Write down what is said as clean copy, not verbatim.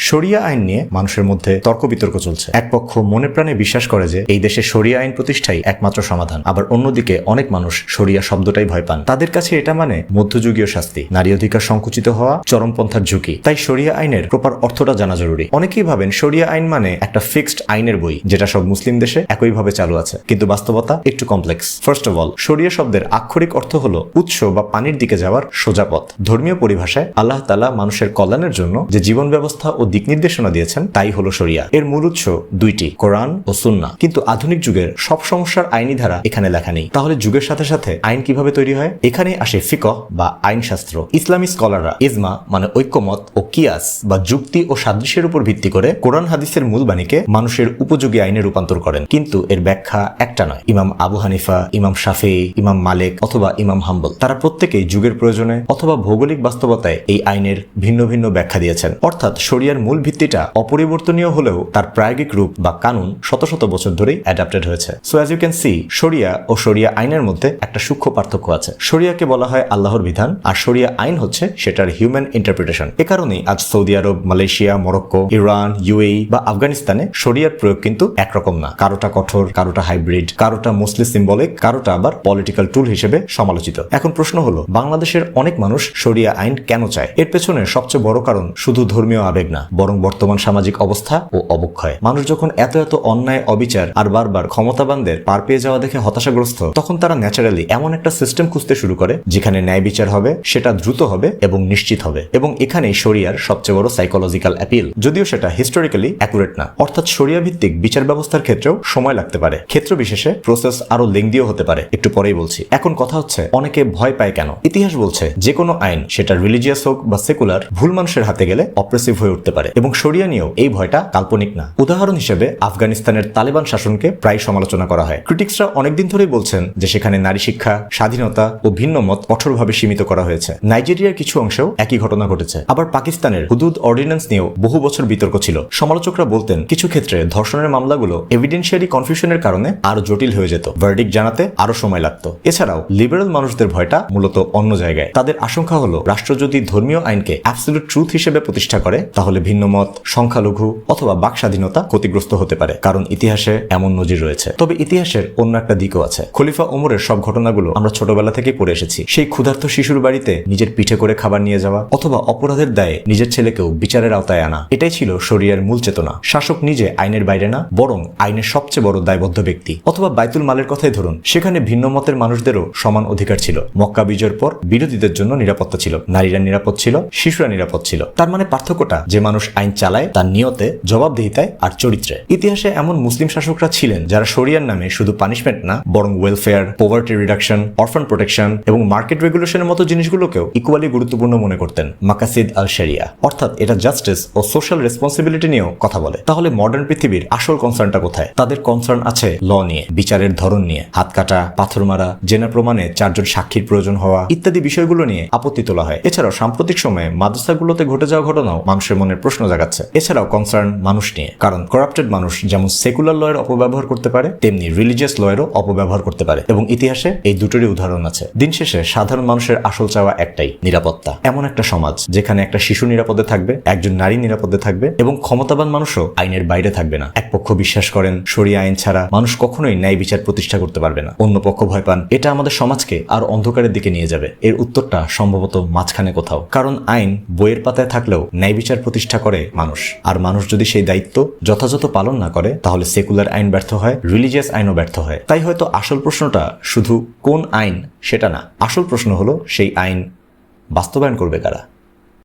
শরিয়া আইন নিয়ে মানুষের মধ্যে তর্ক বিতর্ক চলছে। এক পক্ষ মনে প্রাণে বিশ্বাস করে যে এই দেশে শরিয়া আইন প্রতিষ্ঠাই একমাত্র সমাধান, আবার অন্যদিকে অনেক মানুষ শরিয়া শব্দটাই ভয় পান। তাদের কাছে এটা মানে মধ্যযুগীয় শাস্তি, নারী অধিকার সংকুচিত হওয়া, চরমপন্থার ঝুঁকি। তাই শরিয়া আইনের প্রপার অর্থটা জানা জরুরি। অনেকেই ভাবেন শরিয়া আইন মানে একটা ফিক্সড আইনের বই যেটা সব মুসলিম দেশে একইভাবে চালু আছে, কিন্তু বাস্তবতা একটু কমপ্লেক্স। ফার্স্ট অফ অল, শরিয়া শব্দের আক্ষরিক অর্থ হলো উৎস বা পানির দিকে যাওয়ার সোজা পথ। ধর্মীয় পরিভাষায় আল্লাহ তাআলা মানুষের কল্যাণের জন্য যে জীবন ব্যবস্থা ও দিক নির্দেশনা দিয়েছেন তাই হলো শরিয়া। এর মূল উৎস দুইটি, কোরআন ও সুন্নাহ। কিন্তু আধুনিক যুগের সব সমস্যার আইনি ধারা এখানে লেখা নেই। তাহলে যুগের সাথে সাথে আইন কিভাবে তৈরি হয়? এখানে আসে ফিকহ বা আইন শাস্ত্র। ইসলামী স্কলাররা ইজমা মানে ঐক্যমত ও কিয়াস বা যুক্তি ও সাদৃশ্যের উপর ভিত্তি করে কোরআন হাদিসের মূল বাণীকে মানুষের উপযোগী আইনে রূপান্তর করেন। কিন্তু এর ব্যাখ্যা একটা নয়। ইমাম আবু হানিফা, ইমাম শাফিঈ, ইমাম মালিক অথবা ইমাম হাম্বল, তারা প্রত্যেকেই যুগের প্রয়োজনে অথবা ভৌগোলিক বাস্তবতায় এই আইনের ভিন্ন ভিন্ন ব্যাখ্যা দিয়েছেন। অর্থাৎ শরিয়ার মূল ভিত্তিটা অপরিবর্তনীয় হলেও তার প্রায়োগিক রূপ বা কানুন শত শত বছর ধরেই অ্যাডাপ্টেড হয়েছে। So as you can see, শরিয়া ও শরিয়া আইনের মধ্যে একটা সূক্ষ্ম পার্থক্য আছে। শরিয়াকে বলা হয় আল্লাহর বিধান, আর শরিয়া আইন হচ্ছে সেটার হিউম্যান ইন্টারপ্রিটেশন। এ কারণেই আজ সৌদি আরব, মালয়েশিয়া, মরক্কো, ইরান, ইউএই বা আফগানিস্তানে শরিয়ার প্রয়োগ কিন্তু একরকম না। কারোটা কঠোর, কারোটা হাইব্রিড, কারোটা মোস্টলি সিম্বলিক, কারোটা আবার পলিটিক্যাল টুল হিসেবে সমালোচিত। এখন প্রশ্ন হলো, বাংলাদেশের অনেক মানুষ শরিয়া আইন কেন চায়? এর পেছনে সবচেয়ে বড় কারণ শুধু ধর্মীয় আবেগ না, বরং বর্তমান সামাজিক অবস্থা ও অবক্ষয়। মানুষ যখন এত এত অন্যায়, অবিচার আর বারবার ক্ষমতাবানদের পার পেয়ে যাওয়া দেখে হতাশাগ্রস্ত, তখন তারা ন্যাচারালি এমন একটা সিস্টেম খুঁজতে শুরু করে যেখানে ন্যায় বিচার হবে, সেটা দ্রুত হবে এবং নিশ্চিত হবে। এবং এখানেই শরিয়ার সবচেয়ে বড় সাইকোলজিক্যাল অ্যাপিল, যদিও সেটা হিস্টোরিক্যালি অ্যাকুরেট না। অর্থাৎ শরিয়া ভিত্তিক বিচার ব্যবস্থার ক্ষেত্রেও সময় লাগতে পারে, ক্ষেত্র বিশেষে প্রসেস আরো লেংদিও হতে পারে, একটু পরেই বলছি। এখন কথা হচ্ছে, অনেকে ভয় পায় কেন? ইতিহাস বলছে যে কোনো আইন, সেটা রিলিজিয়াস হোক বা সেকুলার, ভুল মানুষের হাতে গেলে অপ্রেসিভ হয়ে উঠতে পারে, এবং শরিয়া নিয়েও এই ভয়টা কাল্পনিক না। উদাহরণ হিসেবে আফগানিস্তানের তালেবান শাসনকে প্রায় সমালোচনা করা হয়। ক্রিটিক্সরা অনেকদিন ধরেই বলছেন যে সেখানে নারী শিক্ষা, স্বাধীনতা ও ভিন্ন মত কঠোরভাবে সীমিত করা হয়েছে। নাইজেরিয়ার কিছু অংশেও একই ঘটনা ঘটেছে। আবার পাকিস্তানের হুদুদ অর্ডিন্যান্স নিয়েও বহু বছর বিতর্ক ছিল। সমালোচকরা বলতেন কিছু ক্ষেত্রে ধর্ষণের মামলাগুলো এভিডেন্সিয়ারি কনফিউশনের কারণে আরো জটিল হয়ে যেত, ভার্ডিক্ট জানাতে আরো সময় লাগতো। এছাড়াও লিবারেল মানুষদের ভয়টা মূলত অন্য জায়গায়। তাদের আশঙ্কা হলো, রাষ্ট্র যদি ধর্মীয় আইনকে অ্যাবসলিউট ট্রুথ হিসেবে প্রতিষ্ঠা করে, তাহলে ভিন্ন মত, সংখ্যালঘু অথবা বাক স্বাধীনতা ক্ষতিগ্রস্ত হতে পারে, কারণ ইতিহাসে এমন নজির রয়েছে। তবে ইতিহাসের অন্য একটা দিকও আছে। খলিফা ওমরের সব ঘটনাগুলো আমরা ছোটবেলা থেকেই পড়ে এসেছি। সেই ক্ষুধার্ত শিশুর বাড়িতে নিজের পিঠে করে খাবার নিয়ে যাওয়া, অথবা অপরাধের দায়ে নিজের ছেলেকেও বিচারের আওতায় আনা, এটাই ছিল শরিয়ার মূল চেতনা। শাসক নিজে আইনের বাইরে না, বরং আইনের সবচেয়ে বড় দায়বদ্ধ ব্যক্তি। অথবা বাইতুল মালের কথাই ধরুন, সেখানে ভিন্ন মতের মানুষদেরও সমান অধিকার ছিল। মক্কা বিজয়ের পর বিরোধীদের জন্য নিরাপত্তা ছিল, নারীরা নিরাপদ ছিল, শিশুরা নিরাপদ ছিল। তার মানে পার্থক্যটা যে মানুষ আইন চালায় তার নিয়তে, জবাবদিহিতায় আর চরিত্রে। ইতিহাসে এমন মুসলিম শাসকরা ছিলেন যারা শরিয়ার নামে শুধু পানিশমেন্ট না, বরং ওয়েলফেয়ার, পভার্টি রিডাকশন, অরফান প্রোটেকশন এবং মার্কেট রেগুলেশনের মতো জিনিসগুলোকেও ইকুয়ালি গুরুত্বপূর্ণ মনে করতেন। মাকাসিদ আল শরিয়া, অর্থাৎ এটা জাস্টিস ও সোশ্যাল রেসপন্সিবিলিটি নিয়েও কথা বলে। তাহলে মডার্ন পৃথিবীর আসল কনসার্নটা কোথায়? তাদের কনসার্ন আছে ল নিয়ে, বিচারের ধরন নিয়ে, হাত কাটা, পাথর মারা, জেনা প্রমাণে 4 জন সাক্ষীর প্রয়োজন হওয়া ইত্যাদি বিষয়গুলো নিয়ে আপত্তি তোলা হয়। এছাড়াও সাম্প্রতিক সময়ে মাদ্রাসাগুলোতে ঘটে যাওয়া ঘটনাও মানুষের মনের প্রশ্ন জাগাচ্ছে। এছাড়াও কনসার্ন মানুষ নিয়ে, কারণ করাপ্টেড মানুষ যেমন সেকুলার লয়ের অপব্যবহার করতে পারে, তেমনি রিলিজিয়াস লয়েরও অপব্যবহার করতে পারে, এবং ইতিহাসে এই দুটোরই উদাহরণ আছে। দিন শেষে সাধারণ মানুষের আসল চাওয়া একটাই, নিরাপত্তা। এমন একটা সমাজ যেখানে একটা শিশু নিরাপদে থাকবে, একজন নারী নিরাপদে থাকবে, এবং ক্ষমতাবান মানুষও আইনের বাইরে থাকবে না। এক পক্ষ বিশ্বাস করেন শরিয়া আইন ছাড়া মানুষ কখনোই ন্যায় বিচার প্রতিষ্ঠা করতে পারবে না, অন্য পক্ষ ভয় পান এটা আমাদের সমাজকে আর অন্ধকারের দিকে নিয়ে যাবে। এর উত্তরটা সম্ভবত মাঝখানে কোথাও, কারণ আইন বইয়ের পাতায় থাকলেও ন্যায় বিচার প্রতিষ্ঠা করে মানুষ, আর মানুষ যদি সেই দায়িত্ব যথাযথ পালন না করে, তাহলে সেকুলার আইন ব্যর্থ হয়, রিলিজিয়াস আইনও ব্যর্থ হয়। তাই হয়তো আসল প্রশ্নটা শুধু কোন আইন সেটা না, আসল প্রশ্ন হলো সেই আইন বাস্তবায়ন করবে কারা।